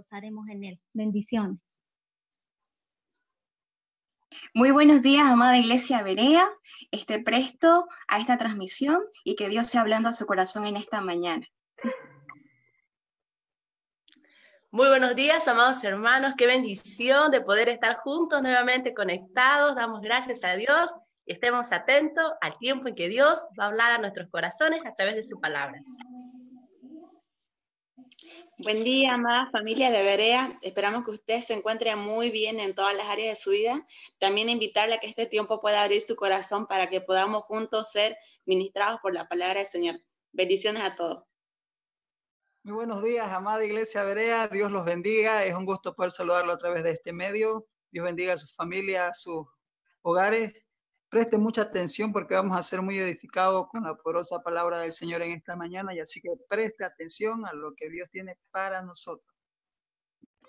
gozaremos en él. Bendiciones. Muy buenos días, amada Iglesia Berea. Esté presto a esta transmisión y que Dios sea hablando a su corazón en esta mañana. Muy buenos días, amados hermanos. Qué bendición de poder estar juntos nuevamente conectados. Damos gracias a Dios y estemos atentos al tiempo en que Dios va a hablar a nuestros corazones a través de su palabra. Buen día, amada familia de Berea. Esperamos que usted se encuentre muy bien en todas las áreas de su vida. También invitarle a que este tiempo pueda abrir su corazón para que podamos juntos ser ministrados por la palabra del Señor. Bendiciones a todos. Muy buenos días, amada Iglesia Berea. Dios los bendiga. Es un gusto poder saludarlo a través de este medio. Dios bendiga a su familia, a sus hogares. Preste mucha atención porque vamos a ser muy edificados con la poderosa palabra del Señor en esta mañana, y así que preste atención a lo que Dios tiene para nosotros.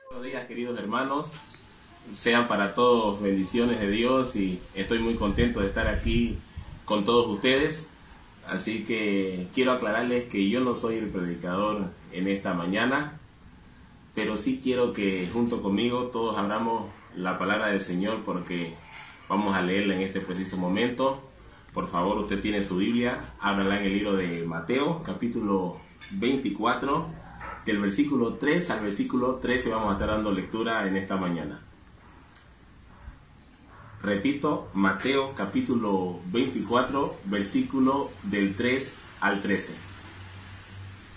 Buenos días, queridos hermanos. Sean para todos bendiciones de Dios y estoy muy contento de estar aquí con todos ustedes. Así que quiero aclararles que yo no soy el predicador en esta mañana, pero sí quiero que junto conmigo todos abramos la palabra del Señor porque vamos a leerla en este preciso momento. Por favor, usted tiene su Biblia, ábrala en el libro de Mateo, capítulo 24, del versículo 3 al versículo 13 vamos a estar dando lectura en esta mañana. Repito, Mateo capítulo 24, versículo del 3 al 13.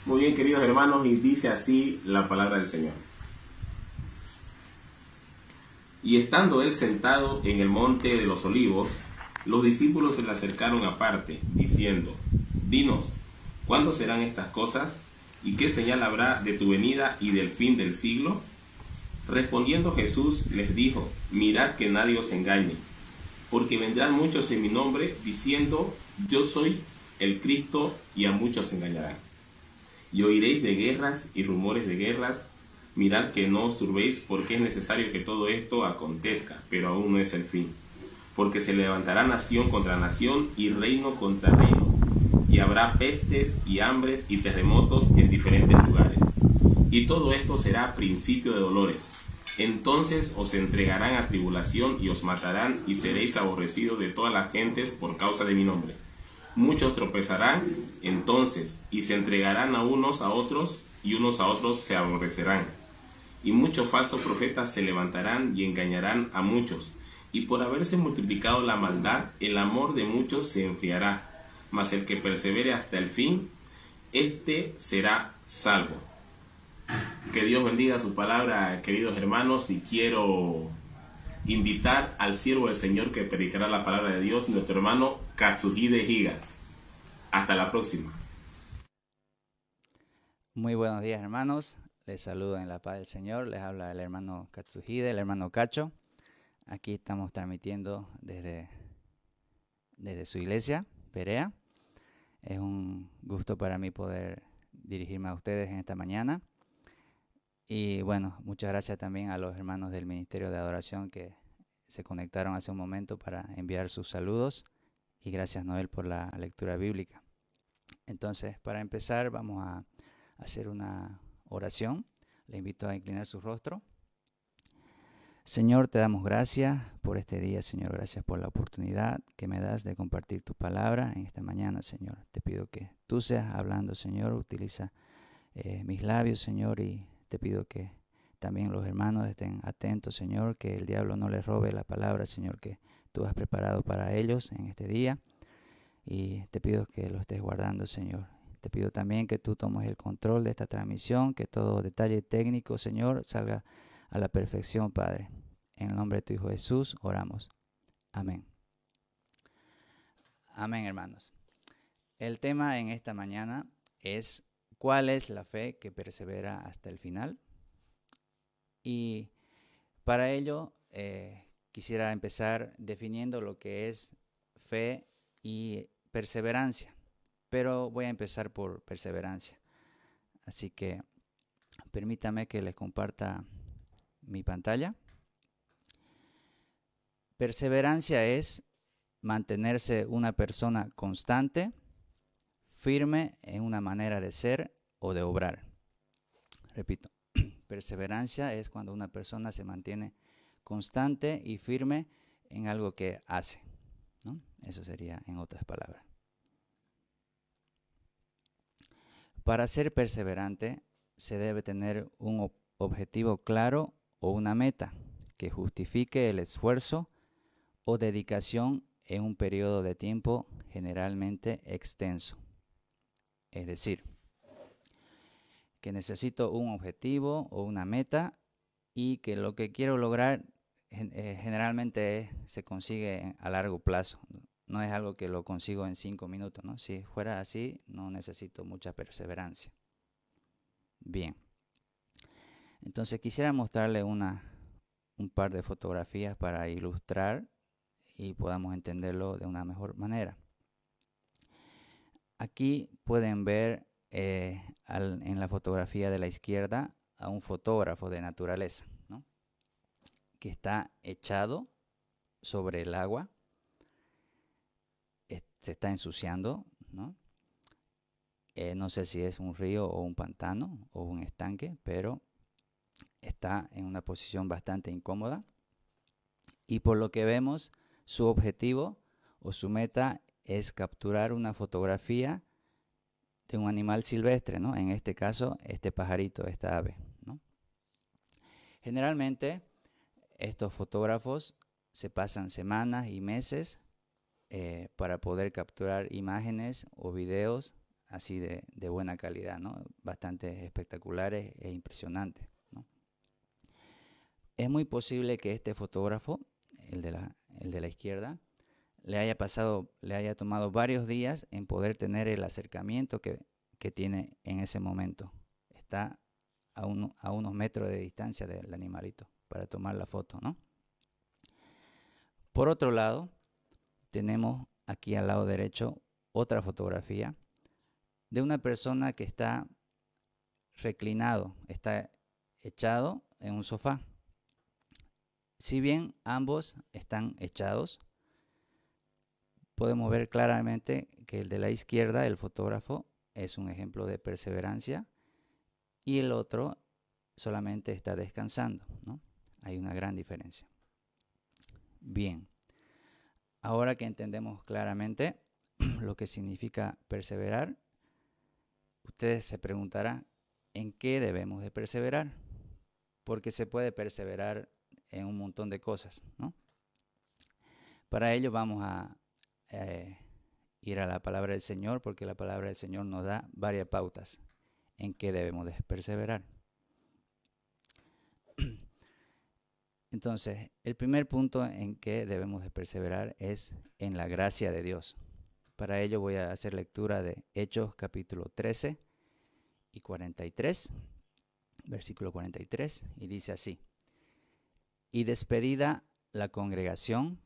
Muy bien, queridos hermanos, y dice así la palabra del Señor. Y estando él sentado en el monte de los olivos, los discípulos se le acercaron aparte, diciendo: Dinos, ¿cuándo serán estas cosas? ¿Y qué señal habrá de tu venida y del fin del siglo? Respondiendo Jesús les dijo: Mirad que nadie os engañe, porque vendrán muchos en mi nombre, diciendo: Yo soy el Cristo, y a muchos engañarán. Y oiréis de guerras y rumores de guerras. Mirad que no os turbéis, porque es necesario que todo esto acontezca, pero aún no es el fin. Porque se levantará nación contra nación y reino contra reino, y habrá pestes y hambres y terremotos en diferentes lugares. Y todo esto será principio de dolores. Entonces os entregarán a tribulación y os matarán, y seréis aborrecidos de todas las gentes por causa de mi nombre. Muchos tropezarán entonces, y se entregarán a unos a otros, y unos a otros se aborrecerán. Y muchos falsos profetas se levantarán y engañarán a muchos. Y por haberse multiplicado la maldad, el amor de muchos se enfriará. Mas el que persevere hasta el fin, éste será salvo. Que Dios bendiga su palabra, queridos hermanos, y quiero invitar al siervo del Señor que predicará la palabra de Dios, nuestro hermano Katsuhide Higa. Hasta la próxima. Muy buenos días, hermanos. Les saludo en la paz del Señor. Les habla el hermano Katsuhide, el hermano Cacho. Aquí estamos transmitiendo desde su iglesia, Berea. Es un gusto para mí poder dirigirme a ustedes en esta mañana. Y bueno, muchas gracias también a los hermanos del Ministerio de Adoración que se conectaron hace un momento para enviar sus saludos. Y gracias, Noel, por la lectura bíblica. Entonces, para empezar, vamos a hacer una oración. Le invito a inclinar su rostro. Señor, te damos gracias por este día, Señor. Gracias por la oportunidad que me das de compartir tu palabra en esta mañana, Señor. Te pido que tú seas hablando, Señor. Utiliza mis labios, Señor, y te pido que también los hermanos estén atentos, Señor, que el diablo no les robe la palabra, Señor, que tú has preparado para ellos en este día. Y te pido que lo estés guardando, Señor. Te pido también que tú tomes el control de esta transmisión, que todo detalle técnico, Señor, salga a la perfección, Padre. En el nombre de tu Hijo Jesús oramos. Amén. Amén, hermanos. El tema en esta mañana es: ¿cuál es la fe que persevera hasta el final? Y para ello quisiera empezar definiendo lo que es fe y perseverancia. Pero voy a empezar por perseverancia. Así que permítame que les comparta mi pantalla. Perseverancia es mantenerse una persona constante, firme en una manera de ser o de obrar. Repito, Perseverancia es cuando una persona se mantiene constante y firme en algo que hace, ¿no? Eso sería en otras palabras. Para ser perseverante se debe tener un objetivo claro o una meta que justifique el esfuerzo o dedicación en un periodo de tiempo generalmente extenso. Es decir, que necesito un objetivo o una meta y que lo que quiero lograr generalmente se consigue a largo plazo. No es algo que lo consigo en 5 minutos, ¿no? Si fuera así, no necesito mucha perseverancia. Bien. Entonces quisiera mostrarle un par de fotografías para ilustrar y podamos entenderlo de una mejor manera. Aquí pueden ver en la fotografía de la izquierda a un fotógrafo de naturaleza, ¿no? Que está echado sobre el agua, se está ensuciando, ¿no? No sé si es un río o un pantano o un estanque, pero está en una posición bastante incómoda. Y por lo que vemos, su objetivo o su meta es capturar una fotografía de un animal silvestre, ¿no? En este caso, este pajarito, esta ave, ¿no? Generalmente, estos fotógrafos se pasan semanas y meses para poder capturar imágenes o videos así de buena calidad, ¿no? Bastante espectaculares e impresionantes, ¿no? Es muy posible que este fotógrafo, el de la izquierda, le haya tomado varios días en poder tener el acercamiento que tiene en ese momento. Está a unos metros de distancia del animalito para tomar la foto, ¿no? Por otro lado, tenemos aquí al lado derecho otra fotografía de una persona que está reclinado, está echado en un sofá. Si bien ambos están echados, podemos ver claramente que el de la izquierda, el fotógrafo, es un ejemplo de perseverancia y el otro solamente está descansando, ¿no? Hay una gran diferencia. Bien, ahora que entendemos claramente lo que significa perseverar, ustedes se preguntarán en qué debemos de perseverar, porque se puede perseverar en un montón de cosas, ¿no? Para ello vamos a ir a la palabra del Señor, porque la palabra del Señor nos da varias pautas en qué debemos de perseverar. Entonces, el primer punto en que debemos de perseverar es en la gracia de Dios. Para ello voy a hacer lectura de Hechos capítulo 13 y 43, versículo 43, y dice así: Y despedida la congregación,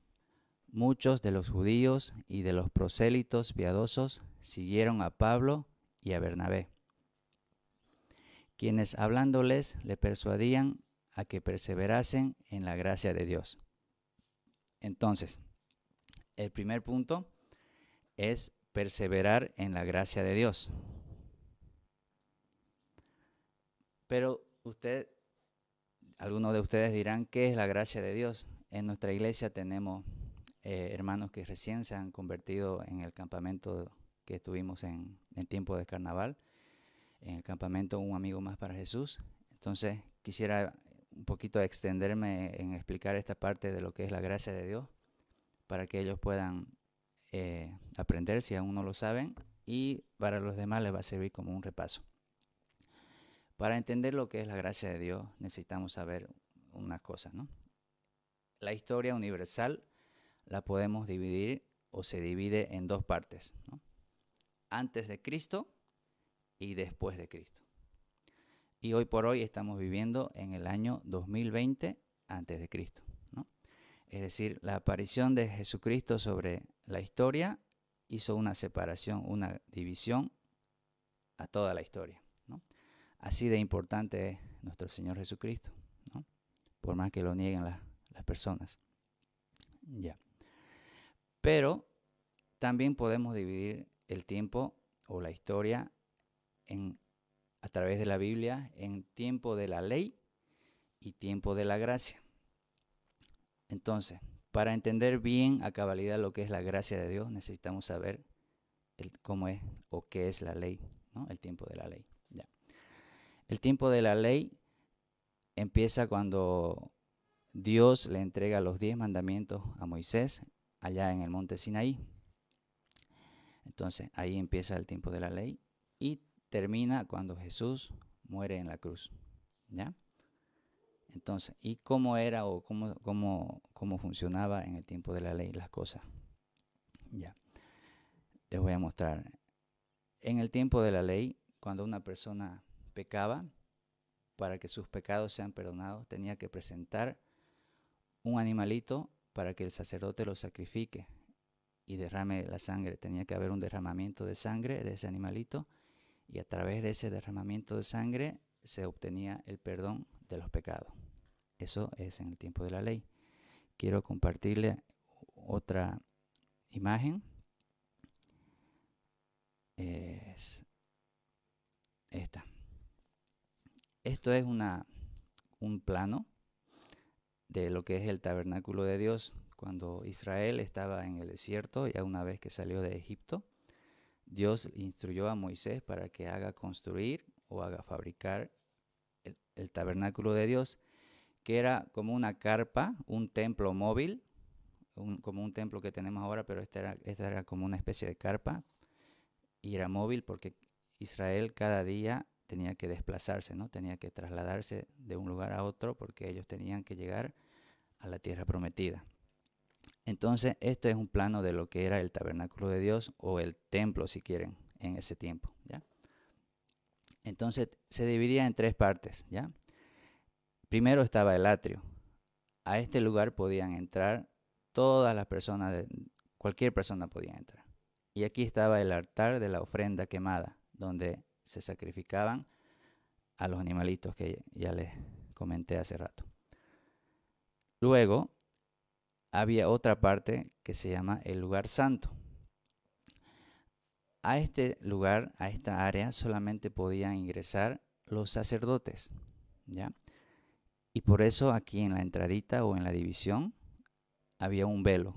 muchos de los judíos y de los prosélitos piadosos siguieron a Pablo y a Bernabé, quienes hablándoles le persuadían a que perseverasen en la gracia de Dios. Entonces, el primer punto es perseverar en la gracia de Dios. Pero algunos de ustedes dirán, ¿qué es la gracia de Dios? En nuestra iglesia tenemos hermanos que recién se han convertido en el campamento que estuvimos en tiempo de carnaval, en el campamento Un Amigo Más para Jesús. Entonces quisiera un poquito extenderme en explicar esta parte de lo que es la gracia de Dios, para que ellos puedan aprender si aún no lo saben, y para los demás les va a servir como un repaso. Para entender lo que es la gracia de Dios necesitamos saber unas cosas, ¿no? La historia universal la podemos dividir o se divide en dos partes, ¿no? Antes de Cristo y después de Cristo. Y hoy por hoy estamos viviendo en el año 2020 antes de Cristo, ¿no? Es decir, la aparición de Jesucristo sobre la historia hizo una separación, una división a toda la historia, ¿no? Así de importante es nuestro Señor Jesucristo, ¿no? Por más que lo nieguen las personas. Ya. Pero también podemos dividir el tiempo o la historia a través de la Biblia en tiempo de la ley y tiempo de la gracia. Entonces, para entender bien a cabalidad lo que es la gracia de Dios, necesitamos saber cómo es o qué es la ley, ¿no? El tiempo de la ley. Ya. El tiempo de la ley empieza cuando Dios le entrega los 10 mandamientos a Moisés allá en el monte Sinaí. Entonces, ahí empieza el tiempo de la ley y termina cuando Jesús muere en la cruz. ¿Ya? Entonces, ¿y cómo era o cómo funcionaba en el tiempo de la ley las cosas? Ya. Les voy a mostrar. En el tiempo de la ley, cuando una persona pecaba, para que sus pecados sean perdonados, tenía que presentar un animalito para que el sacerdote lo sacrifique y derrame la sangre. Tenía que haber un derramamiento de sangre de ese animalito y a través de ese derramamiento de sangre se obtenía el perdón de los pecados. Eso es en el tiempo de la ley. Quiero compartirle otra imagen. Es esta. Esto es un plano de lo que es el tabernáculo de Dios. Cuando Israel estaba en el desierto, ya una vez que salió de Egipto, Dios instruyó a Moisés para que haga construir o haga fabricar el tabernáculo de Dios, que era como una carpa, un templo móvil, como un templo que tenemos ahora, pero esta era como una especie de carpa, y era móvil porque Israel cada día tenía que desplazarse, ¿no? Tenía que trasladarse de un lugar a otro porque ellos tenían que llegar a la tierra prometida. Entonces, este es un plano de lo que era el tabernáculo de Dios o el templo, si quieren, en ese tiempo, ¿ya? Entonces, se dividía en 3 partes, ¿ya? Primero estaba el atrio. A este lugar podían entrar todas las personas, cualquier persona podía entrar. Y aquí estaba el altar de la ofrenda quemada, donde se sacrificaban a los animalitos que ya les comenté hace rato. Luego, había otra parte que se llama el lugar santo. A este lugar, a esta área, solamente podían ingresar los sacerdotes, ¿ya? Y por eso aquí en la entradita o en la división había un velo,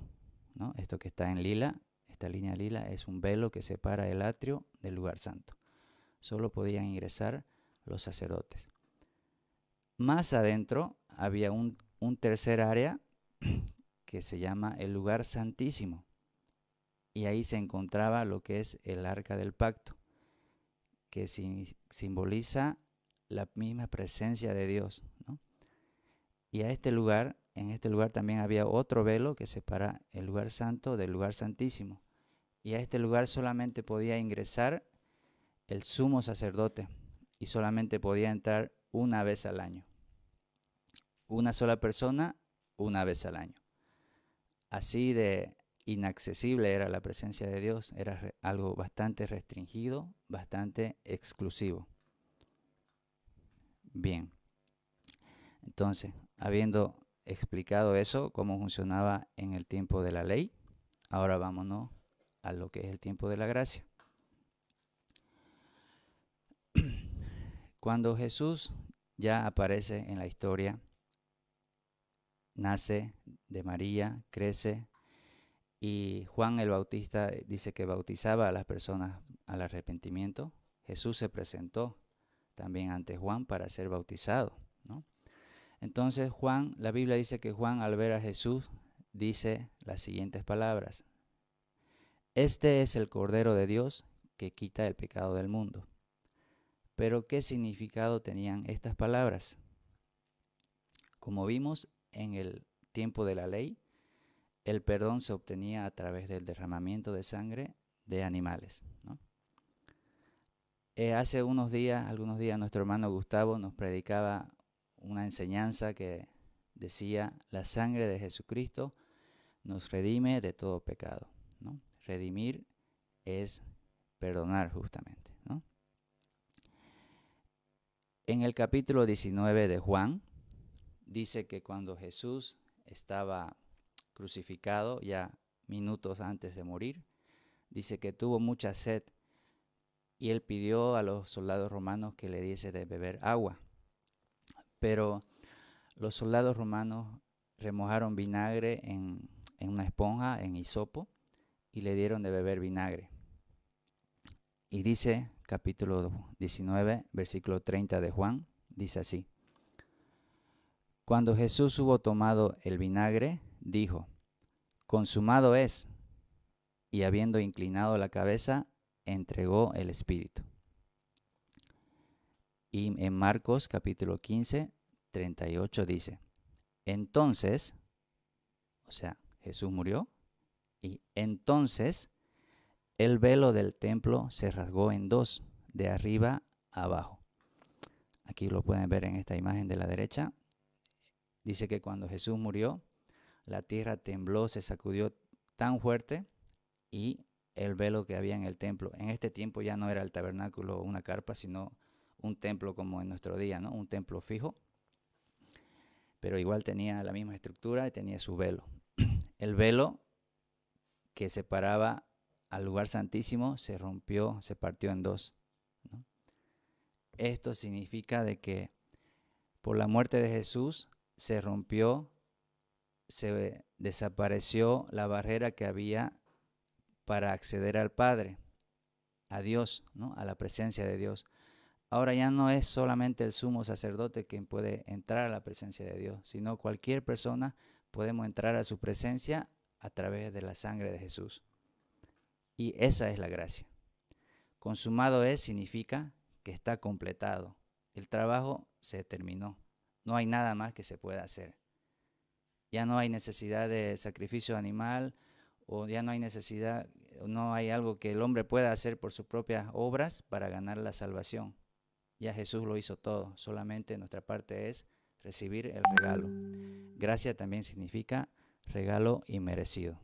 ¿no? Esto que está en lila, esta línea lila es un velo que separa el atrio del lugar santo. Solo podían ingresar los sacerdotes. Más adentro había un tercer área que se llama el lugar santísimo. Y ahí se encontraba lo que es el arca del pacto, que simboliza la misma presencia de Dios, ¿no? Y en este lugar también había otro velo que separa el lugar santo del lugar santísimo. Y a este lugar solamente podía ingresar el sumo sacerdote y solamente podía entrar una vez al año. Una sola persona, una vez al año. Así de inaccesible era la presencia de Dios, era algo bastante restringido, bastante exclusivo. Bien, entonces, habiendo explicado eso, cómo funcionaba en el tiempo de la ley, ahora vámonos a lo que es el tiempo de la gracia. Cuando Jesús ya aparece en la historia, nace de María, crece, y Juan el Bautista dice que bautizaba a las personas al arrepentimiento. Jesús se presentó también ante Juan para ser bautizado, ¿no? Entonces la Biblia dice que Juan al ver a Jesús dice las siguientes palabras: Este es el Cordero de Dios que quita el pecado del mundo. Pero ¿qué significado tenían estas palabras? Como vimos en el tiempo de la ley, el perdón se obtenía a través del derramamiento de sangre de animales, ¿no? Hace algunos días, nuestro hermano Gustavo nos predicaba una enseñanza que decía: la sangre de Jesucristo nos redime de todo pecado, ¿no? Redimir es perdonar justamente, ¿no? En el capítulo 19 de Juan, dice que cuando Jesús estaba crucificado, ya minutos antes de morir, dice que tuvo mucha sed y él pidió a los soldados romanos que le diese de beber agua. Pero Los soldados romanos remojaron vinagre en una esponja, en hisopo, y le dieron de beber vinagre. Y dice, capítulo 19, versículo 30 de Juan, dice así: Cuando Jesús hubo tomado el vinagre, dijo: consumado es, y habiendo inclinado la cabeza, entregó el espíritu. Y en Marcos capítulo 15, 38 dice: entonces, o sea, Jesús murió, y entonces el velo del templo se rasgó en dos, de arriba a abajo. Aquí lo pueden ver en esta imagen de la derecha. Dice que cuando Jesús murió, la tierra tembló, se sacudió tan fuerte, y el velo que había en el templo, en este tiempo ya no era el tabernáculo o una carpa, sino un templo como en nuestro día, ¿no? Un templo fijo, pero igual tenía la misma estructura y tenía su velo. El velo que separaba al lugar santísimo se rompió, se partió en dos, ¿no? Esto significa de que por la muerte de Jesús se rompió, se desapareció la barrera que había para acceder al Padre, a Dios, ¿no? A la presencia de Dios. Ahora ya no es solamente el sumo sacerdote quien puede entrar a la presencia de Dios, sino cualquier persona podemos entrar a su presencia a través de la sangre de Jesús. Y esa es la gracia. Consumado es significa que está completado. El trabajo se terminó. No hay nada más que se pueda hacer. Ya no hay necesidad de sacrificio animal, o ya no hay necesidad, no hay algo que el hombre pueda hacer por sus propias obras para ganar la salvación. Ya Jesús lo hizo todo, solamente nuestra parte es recibir el regalo. Gracia también significa regalo inmerecido.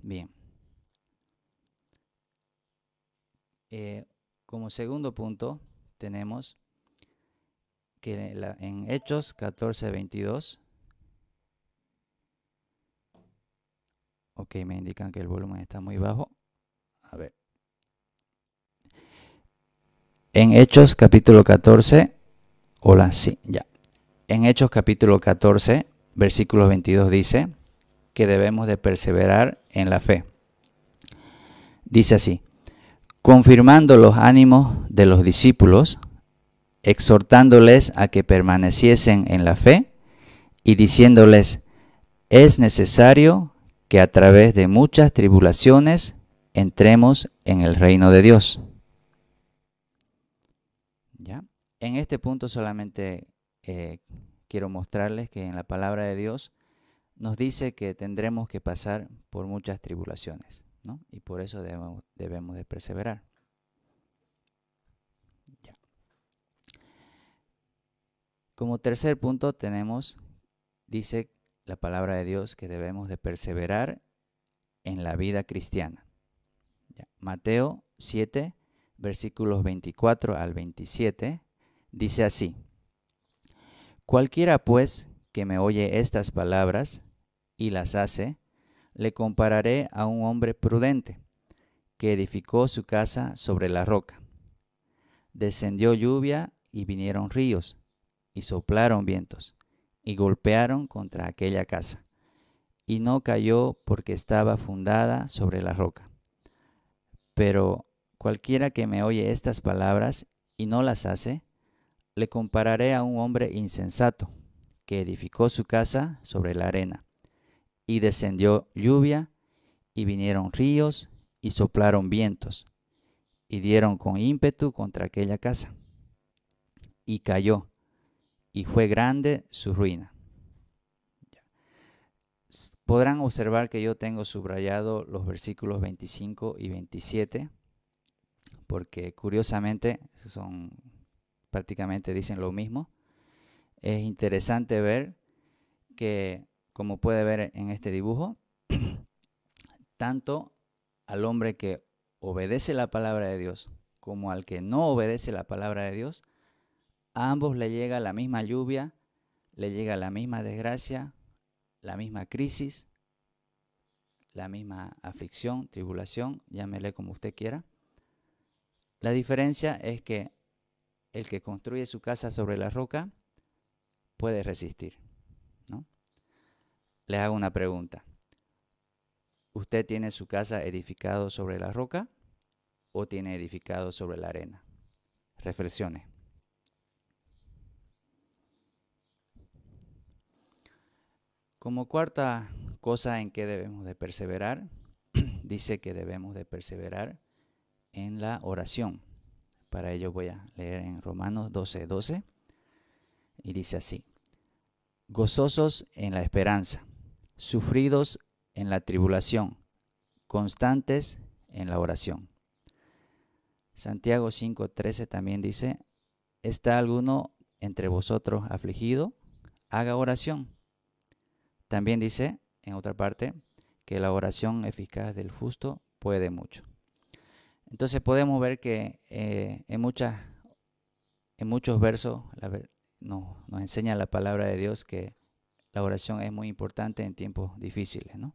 Bien. Como segundo punto tenemos que en Hechos 14:22, ok, me indican que el volumen está muy bajo. A ver. En Hechos capítulo 14, hola, sí, ya. En Hechos capítulo 14, versículo 22 dice que debemos de perseverar en la fe. Dice así: confirmando los ánimos de los discípulos, exhortándoles a que permaneciesen en la fe y diciéndoles: es necesario que a través de muchas tribulaciones entremos en el reino de Dios. ¿Ya? En este punto solamente quiero mostrarles que en la palabra de Dios nos dice que tendremos que pasar por muchas tribulaciones, ¿no? Y por eso debemos de perseverar. Ya. Como tercer punto tenemos, dice la palabra de Dios, que debemos de perseverar en la vida cristiana. Ya. Mateo 7, versículos 24 al 27, dice así: cualquiera pues que me oye estas palabras y las hace, le compararé a un hombre prudente que edificó su casa sobre la roca. Descendió lluvia y vinieron ríos y soplaron vientos y golpearon contra aquella casa, y no cayó porque estaba fundada sobre la roca. Pero cualquiera que me oye estas palabras y no las hace, le compararé a un hombre insensato que edificó su casa sobre la arena. Y descendió lluvia y vinieron ríos y soplaron vientos y dieron con ímpetu contra aquella casa. Y cayó, y fue grande su ruina. Podrán observar que yo tengo subrayado los versículos 25 y 27, porque curiosamente prácticamente dicen lo mismo. Es interesante ver que, como puede ver en este dibujo, tanto al hombre que obedece la palabra de Dios como al que no obedece la palabra de Dios, a ambos le llega la misma lluvia, le llega la misma desgracia, la misma crisis, la misma aflicción, tribulación, llámele como usted quiera. La diferencia es que el que construye su casa sobre la roca puede resistir, ¿no? Les hago una pregunta. ¿Usted tiene su casa edificado sobre la roca o tiene edificado sobre la arena? Reflexione. Como cuarta cosa en que debemos de perseverar, dice que debemos de perseverar en la oración. Para ello voy a leer en Romanos 12:12 y dice así: gozosos en la esperanza, sufridos en la tribulación, constantes en la oración. Santiago 5:13 también dice: ¿está alguno entre vosotros afligido? Haga oración. También dice, en otra parte, que la oración eficaz del justo puede mucho. Entonces podemos ver que en muchos versos nos enseña la palabra de Dios que la oración es muy importante en tiempos difíciles, ¿no?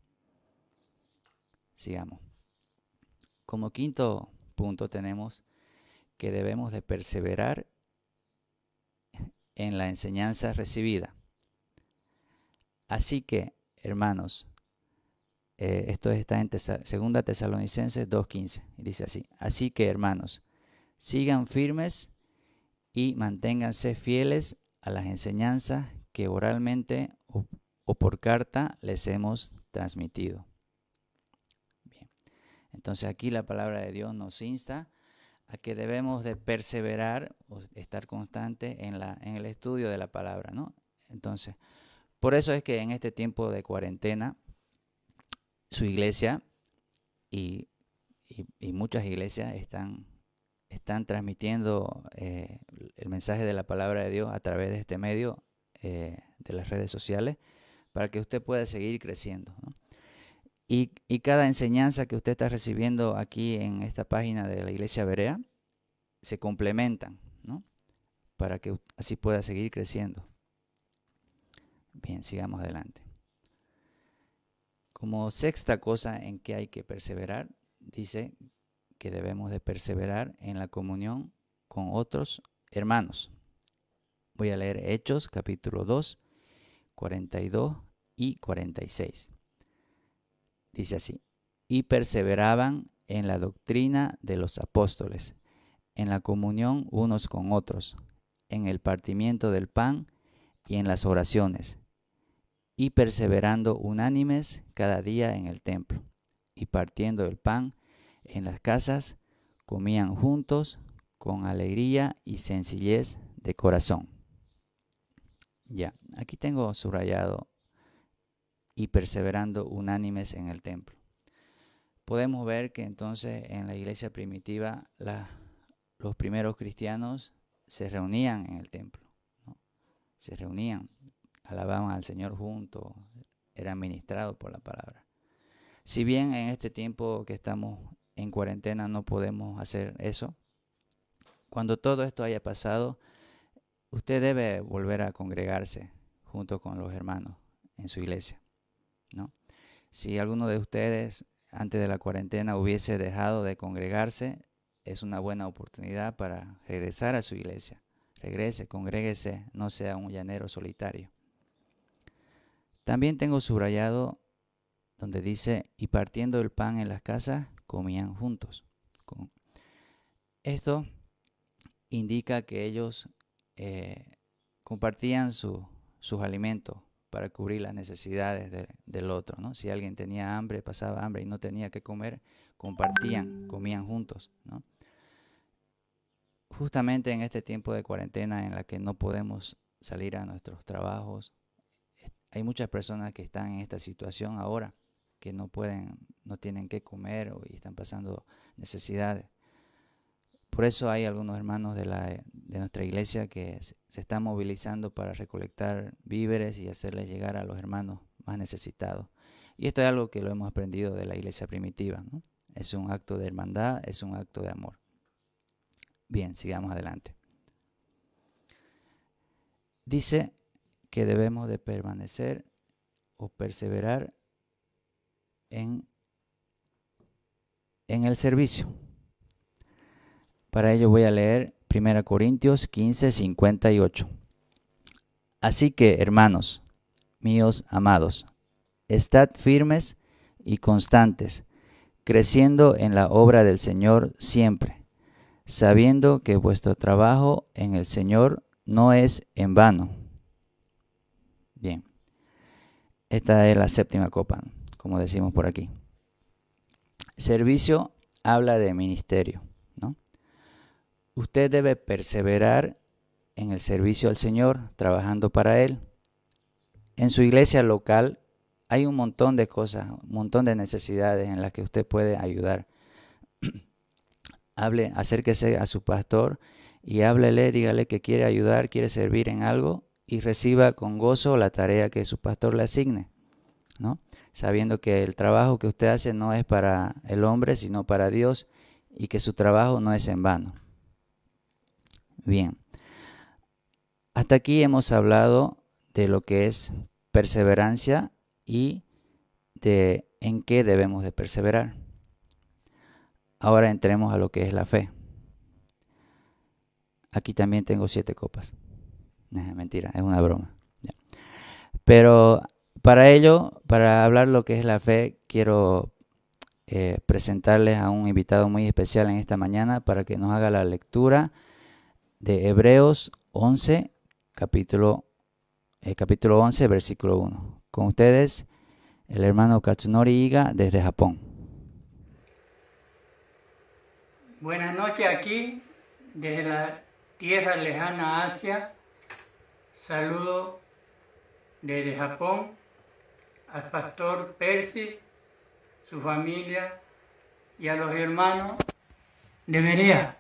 Sigamos. Como quinto punto tenemos que debemos de perseverar en la enseñanza recibida. Así que, hermanos, esto está en 2 Tesalonicenses 2:15 y dice así: así que, hermanos, sigan firmes y manténganse fieles a las enseñanzas que oralmente o por carta les hemos transmitido. Bien. Entonces aquí la palabra de Dios nos insta a que debemos de perseverar o estar constante en el estudio de la palabra, ¿no? Entonces, por eso es que en este tiempo de cuarentena, su iglesia y muchas iglesias están transmitiendo el mensaje de la palabra de Dios a través de este medio de las redes sociales para que usted pueda seguir creciendo, ¿no? Y cada enseñanza que usted está recibiendo aquí en esta página de la Iglesia Berea se complementan, ¿no? Para que así pueda seguir creciendo. Bien, sigamos adelante. Como sexta cosa en que hay que perseverar, dice que debemos de perseverar en la comunión con otros hermanos. Voy a leer Hechos capítulo 2, 42 y 46. Dice así: y perseveraban en la doctrina de los apóstoles, en la comunión unos con otros, en el partimiento del pan y en las oraciones, y perseverando unánimes cada día en el templo, y partiendo el pan en las casas, comían juntos con alegría y sencillez de corazón. Ya, aquí tengo subrayado: y perseverando unánimes en el templo. Podemos ver que entonces en la iglesia primitiva los primeros cristianos se reunían en el templo, ¿no? Se reunían, alababan al Señor juntos, eran ministrados por la palabra. Si bien en este tiempo que estamos en cuarentena no podemos hacer eso, cuando todo esto haya pasado, usted debe volver a congregarse junto con los hermanos en su iglesia, ¿no? Si alguno de ustedes antes de la cuarentena hubiese dejado de congregarse, es una buena oportunidad para regresar a su iglesia. Regrese, congréguese, no sea un llanero solitario. También tengo subrayado donde dice: y partiendo el pan en las casas, comían juntos. Esto indica que ellos compartían sus alimentos para cubrir las necesidades del otro, ¿no? Si alguien tenía hambre, pasaba hambre y no tenía que comer, compartían, comían juntos, ¿no? Justamente en este tiempo de cuarentena en la que no podemos salir a nuestros trabajos, hay muchas personas que están en esta situación ahora, que no tienen que comer y están pasando necesidades. Por eso hay algunos hermanos de nuestra iglesia que se están movilizando para recolectar víveres y hacerles llegar a los hermanos más necesitados. Y esto es algo que lo hemos aprendido de la iglesia primitiva, ¿no? Es un acto de hermandad, es un acto de amor. Bien, sigamos adelante. Dice que debemos de permanecer o perseverar en el servicio. Para ello voy a leer 1 Corintios 15, 58. Así que, hermanos míos amados, estad firmes y constantes, creciendo en la obra del Señor siempre, sabiendo que vuestro trabajo en el Señor no es en vano. Bien, esta es la séptima copa, como decimos por aquí. Servicio habla de ministerio, ¿no? Usted debe perseverar en el servicio al Señor, trabajando para Él. En su iglesia local hay un montón de cosas, un montón de necesidades en las que usted puede ayudar. Acérquese a su pastor y háblele, dígale que quiere ayudar, quiere servir en algo y reciba con gozo la tarea que su pastor le asigne, ¿no? Sabiendo que el trabajo que usted hace no es para el hombre, sino para Dios, y que su trabajo no es en vano. Bien, hasta aquí hemos hablado de lo que es perseverancia y de en qué debemos de perseverar. Ahora entremos a lo que es la fe. Aquí también tengo 7 copas. Mentira, es una broma. Pero para ello, para hablar lo que es la fe, quiero presentarles a un invitado muy especial en esta mañana para que nos haga la lectura de Hebreos 11, capítulo 11, versículo 1. Con ustedes, el hermano Katsunori Iga desde Japón. Buenas noches aquí, desde la tierra lejana Asia. Saludo desde Japón al pastor Percy, su familia y a los hermanos de Berea.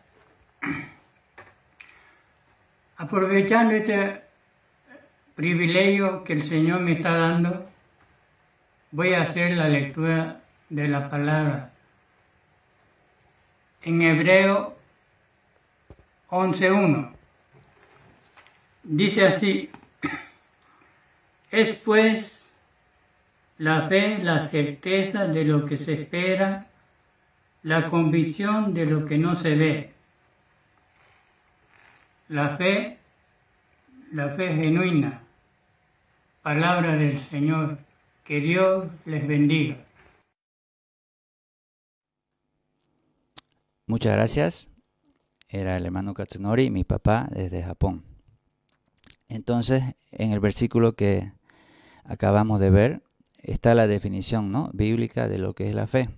Aprovechando este privilegio que el Señor me está dando, voy a hacer la lectura de la palabra. En Hebreo 11:1 dice así: es pues la fe, la certeza de lo que se espera, la convicción de lo que no se ve. La fe genuina, palabra del Señor. Que Dios les bendiga. Muchas gracias. Era el hermano Katsunori, mi papá, desde Japón. Entonces, en el versículo que acabamos de ver, está la definición, ¿no?, bíblica de lo que es la fe.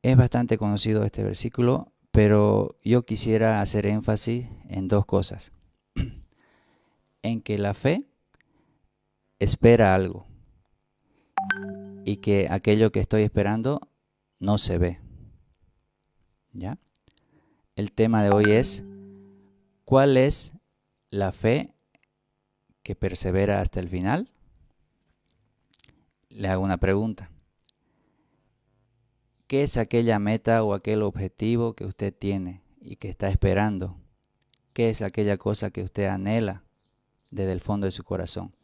Es bastante conocido este versículo, pero yo quisiera hacer énfasis en 2 cosas. En que la fe espera algo y que aquello que estoy esperando no se ve. ¿Ya? El tema de hoy es: ¿cuál es la fe que persevera hasta el final? Le hago una pregunta. ¿Qué es aquella meta o aquel objetivo que usted tiene y que está esperando? ¿Qué es aquella cosa que usted anhela desde el fondo de su corazón?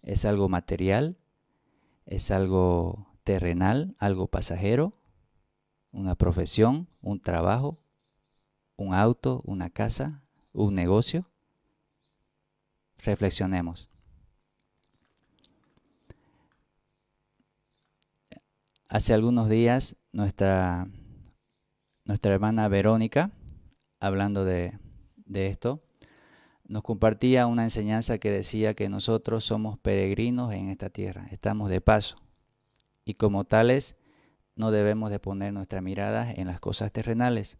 ¿Es algo material? ¿Es algo terrenal? ¿Algo pasajero? ¿Una profesión? ¿Un trabajo? ¿Un auto? ¿Una casa? ¿Un negocio? Reflexionemos. Hace algunos días nuestra hermana Verónica, hablando de esto, nos compartía una enseñanza que decía que nosotros somos peregrinos en esta tierra, estamos de paso, y como tales no debemos de poner nuestra mirada en las cosas terrenales.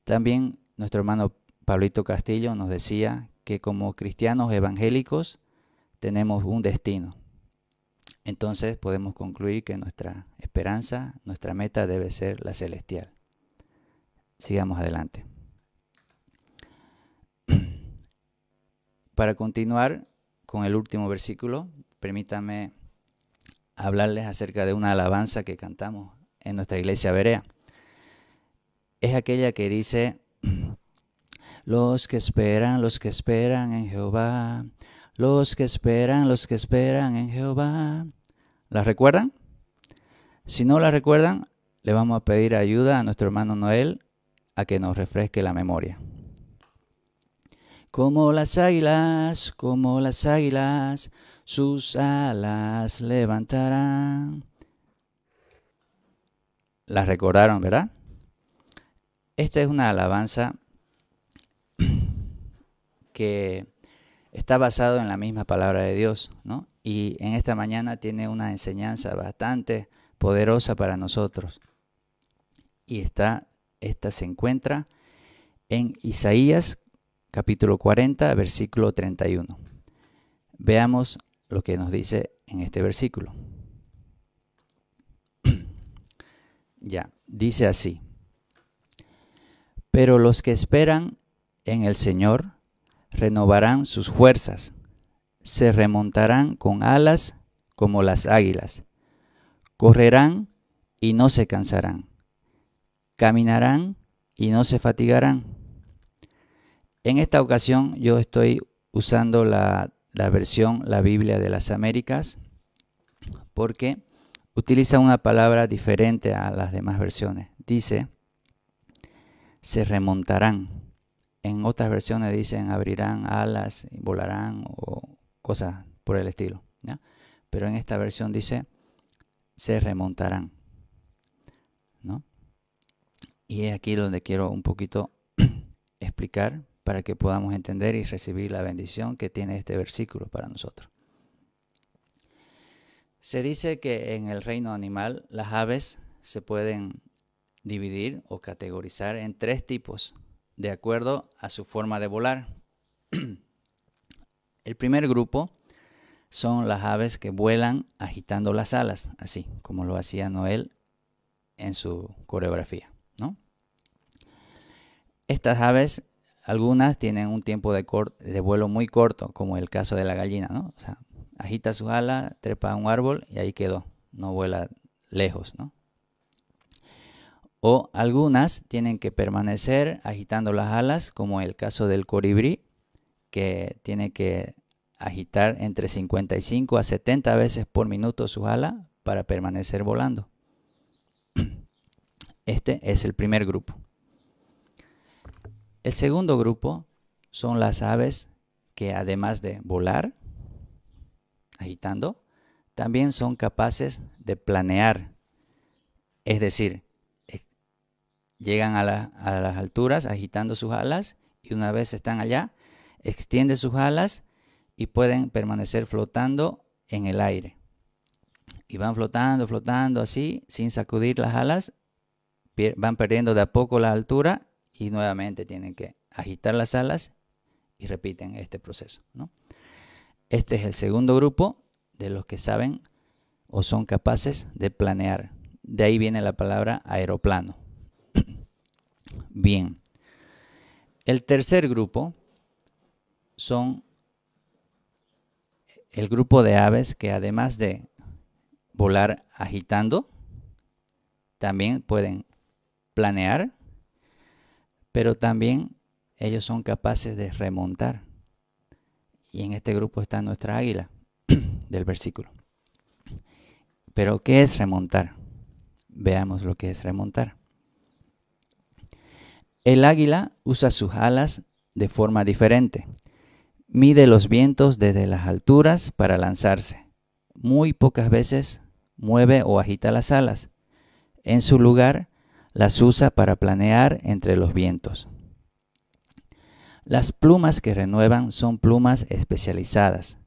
También nuestro hermano Pablito Castillo nos decía que como cristianos evangélicos tenemos un destino. Entonces podemos concluir que nuestra esperanza, nuestra meta debe ser la celestial. Sigamos adelante. Para continuar con el último versículo, permítanme hablarles acerca de una alabanza que cantamos en nuestra iglesia Berea. Es aquella que dice: los que esperan en Jehová, los que esperan en Jehová. ¿La recuerdan? Si no la recuerdan, le vamos a pedir ayuda a nuestro hermano Noel a que nos refresque la memoria. como las águilas, sus alas levantarán. ¿Las recordaron, verdad? Esta es una alabanza que está basado en la misma palabra de Dios, ¿no? Y en esta mañana tiene una enseñanza bastante poderosa para nosotros. Y esta se encuentra en Isaías capítulo 40, versículo 31. Veamos lo que nos dice en este versículo. Ya, dice así: pero los que esperan en el Señor renovarán sus fuerzas, se remontarán con alas como las águilas, correrán y no se cansarán, caminarán y no se fatigarán. En esta ocasión yo estoy usando la versión, la Biblia de las Américas, porque utiliza una palabra diferente a las demás versiones. Dice, se remontarán. En otras versiones dicen abrirán alas, volarán o cosas por el estilo, ¿ya? Pero en esta versión dice, se remontarán, ¿no? Y es aquí donde quiero un poquito explicar para que podamos entender y recibir la bendición que tiene este versículo para nosotros. Se dice que en el reino animal las aves se pueden dividir o categorizar en 3 tipos de acuerdo a su forma de volar. El primer grupo son las aves que vuelan agitando las alas, así como lo hacía Noel en su coreografía, ¿no? Estas aves, algunas tienen un tiempo de vuelo muy corto, como el caso de la gallina, ¿no? O sea, agita sus alas, trepa a un árbol y ahí quedó, no vuela lejos, ¿no? O algunas tienen que permanecer agitando las alas, como el caso del colibrí, que tiene que agitar entre 55 a 70 veces por minuto sus alas para permanecer volando. Este es el primer grupo. El segundo grupo son las aves que, además de volar, agitando, también son capaces de planear. Es decir, llegan a las alturas agitando sus alas y una vez están allá, extienden sus alas y pueden permanecer flotando en el aire. Y van flotando, flotando así, sin sacudir las alas, van perdiendo de a poco la altura y nuevamente tienen que agitar las alas y repiten este proceso, ¿no? Este es el segundo grupo de los que saben o son capaces de planear. De ahí viene la palabra aeroplano. Bien. El tercer grupo son el grupo de aves que, además de volar agitando, también pueden planear, pero también ellos son capaces de remontar. Y en este grupo está nuestra águila del versículo. Pero, ¿qué es remontar? Veamos lo que es remontar. El águila usa sus alas de forma diferente. Mide los vientos desde las alturas para lanzarse. Muy pocas veces mueve o agita las alas. En su lugar, las usa para planear entre los vientos. Las plumas que renuevan son plumas especializadas,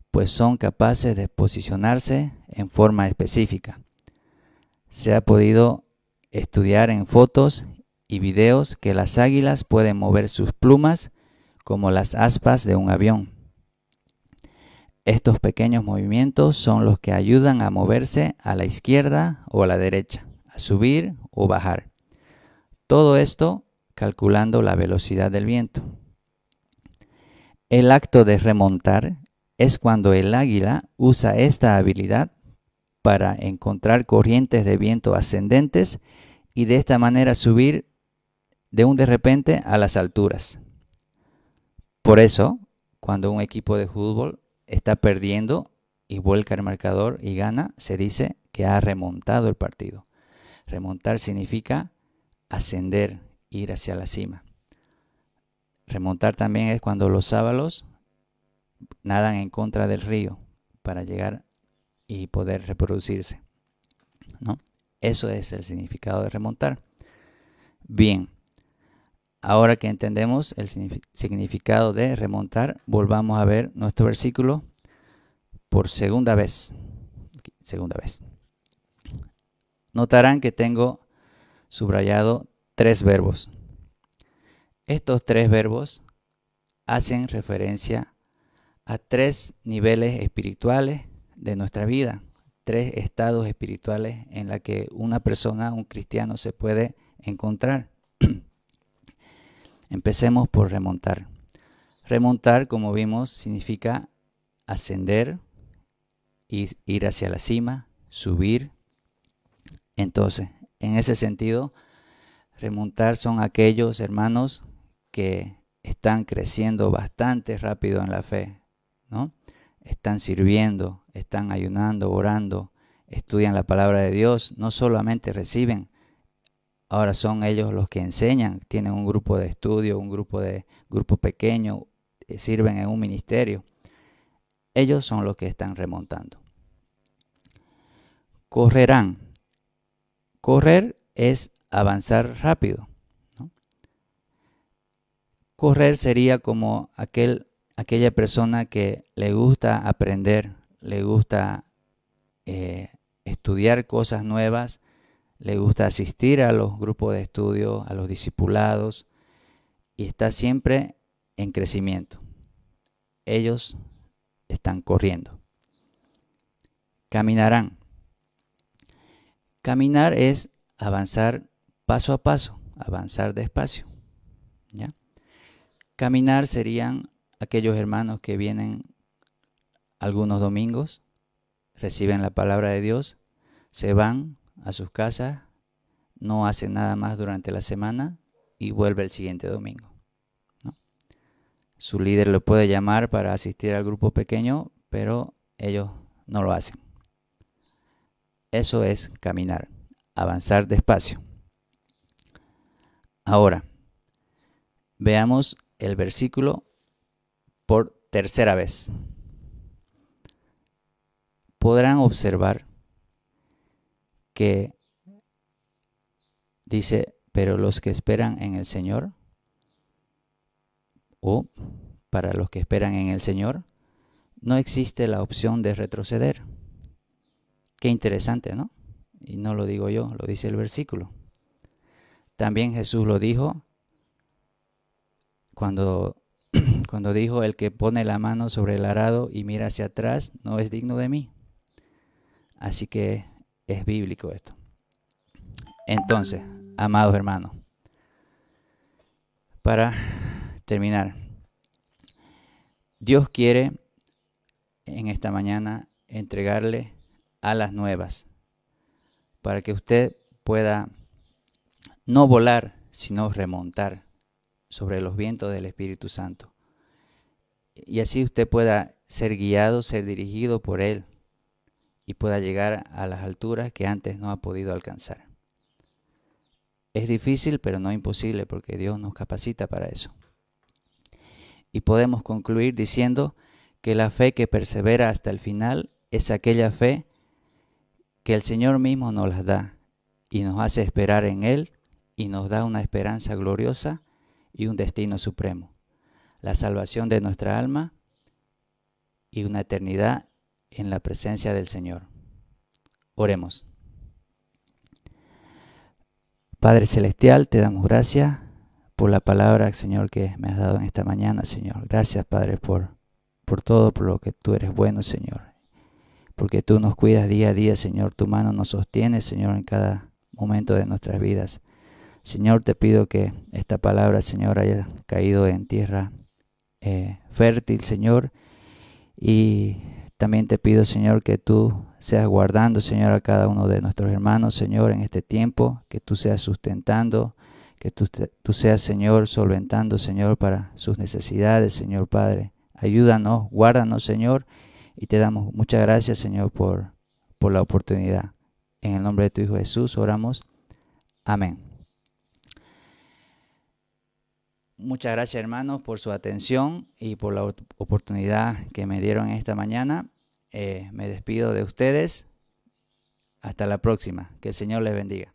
pues son capaces de posicionarse en forma específica. Se ha podido estudiar en fotos y videos que las águilas pueden mover sus plumas como las aspas de un avión. Estos pequeños movimientos son los que ayudan a moverse a la izquierda o a la derecha, a subir o bajar. Todo esto calculando la velocidad del viento. El acto de remontar es cuando el águila usa esta habilidad para encontrar corrientes de viento ascendentes y de esta manera subir de repente a las alturas. Por eso, cuando un equipo de fútbol está perdiendo y vuelca el marcador y gana, se dice que ha remontado el partido. Remontar significa ascender ir hacia la cima. Remontar también es cuando los sábalos nadan en contra del río para llegar y poder reproducirse, ¿no? Eso es el significado de remontar. Bien, ahora que entendemos el significado de remontar, volvamos a ver nuestro versículo por segunda vez. Segunda vez. Notarán que tengo subrayado 3 verbos. Estos 3 verbos hacen referencia a 3 niveles espirituales de nuestra vida, 3 estados espirituales en la que una persona, un cristiano, se puede encontrar. Empecemos por remontar. Remontar, como vimos, significa ascender, ir hacia la cima, subir. Entonces, en ese sentido, remontar son aquellos hermanos que están creciendo bastante rápido en la fe, ¿no? Están sirviendo, están ayunando, orando, estudian la palabra de Dios, no solamente reciben, ahora son ellos los que enseñan, tienen un grupo de estudio, un grupo pequeño, sirven en un ministerio. Ellos son los que están remontando. Correrán. Correr es avanzar rápido, ¿no? Correr sería como aquella persona que le gusta aprender, le gusta estudiar cosas nuevas, le gusta asistir a los grupos de estudio, a los discipulados, y está siempre en crecimiento. Ellos están corriendo. Caminarán. Caminar es avanzar paso a paso, avanzar despacio, ¿ya? Caminar serían aquellos hermanos que vienen algunos domingos, reciben la palabra de Dios, se van a sus casas, no hacen nada más durante la semana y vuelve el siguiente domingo, ¿no? Su líder lo puede llamar para asistir al grupo pequeño, pero ellos no lo hacen. Eso es caminar, avanzar despacio. Ahora, veamos el versículo por tercera vez. Podrán observar que dice, pero los que esperan en el Señor, o para los que esperan en el Señor, no existe la opción de retroceder. Qué interesante, ¿no? Y no lo digo yo, lo dice el versículo. También Jesús lo dijo cuando dijo, el que pone la mano sobre el arado y mira hacia atrás no es digno de mí. Así que es bíblico esto. Entonces, amados hermanos, para terminar, Dios quiere en esta mañana entregarle alas nuevas para que usted pueda no volar, sino remontar sobre los vientos del Espíritu Santo. Y así usted pueda ser guiado, ser dirigido por Él y pueda llegar a las alturas que antes no ha podido alcanzar. Es difícil, pero no imposible, porque Dios nos capacita para eso. Y podemos concluir diciendo que la fe que persevera hasta el final es aquella fe que el Señor mismo nos las da y nos hace esperar en Él y nos da una esperanza gloriosa y un destino supremo, la salvación de nuestra alma y una eternidad en la presencia del Señor. Oremos. Padre Celestial, te damos gracias por la palabra, Señor, que me has dado en esta mañana, Señor. Gracias, Padre, por todo, por lo que tú eres bueno, Señor. Porque tú nos cuidas día a día, Señor. Tu mano nos sostiene, Señor, en cada momento de nuestras vidas. Señor, te pido que esta palabra, Señor, haya caído en tierra fértil, Señor. Y también te pido, Señor, que tú seas guardando, Señor, a cada uno de nuestros hermanos, Señor, en este tiempo. Que tú seas sustentando, que tú seas, Señor, solventando, Señor, para sus necesidades, Señor Padre. Ayúdanos, guárdanos, Señor. Y te damos muchas gracias, Señor, por la oportunidad. En el nombre de tu Hijo Jesús oramos. Amén. muchas gracias, hermanos, por su atención y por la oportunidad que me dieron esta mañana. Me despido de ustedes. Hasta la próxima. Que el Señor les bendiga.